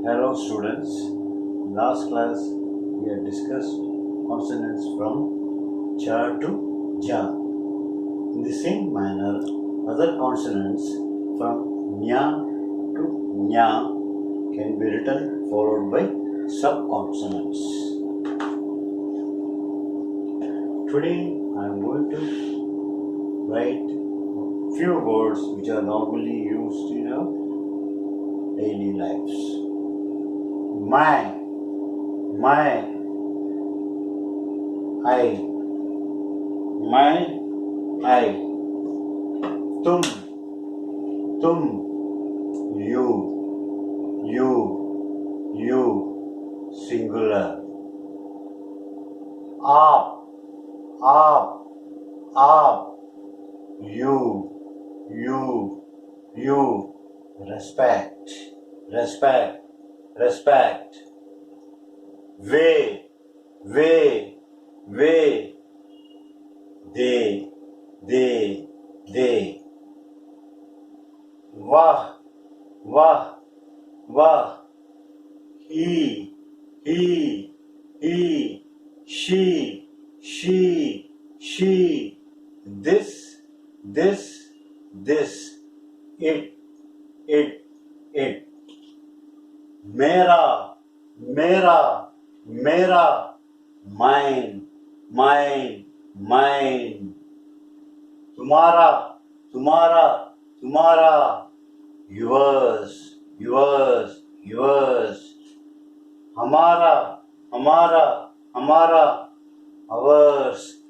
Hello students, last class we have discussed consonants from cha to ja. In the same manner, other consonants from nya to nya can be written followed by subconsonants. Today I am going to write few words which are normally used in our daily lives. My, I, tum, you, singular. Aap, you, respect. They, wah, he, she, this, it. Mera, mine. Tumhara, yours. Hamara, ours.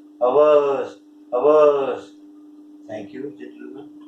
Thank you, gentlemen.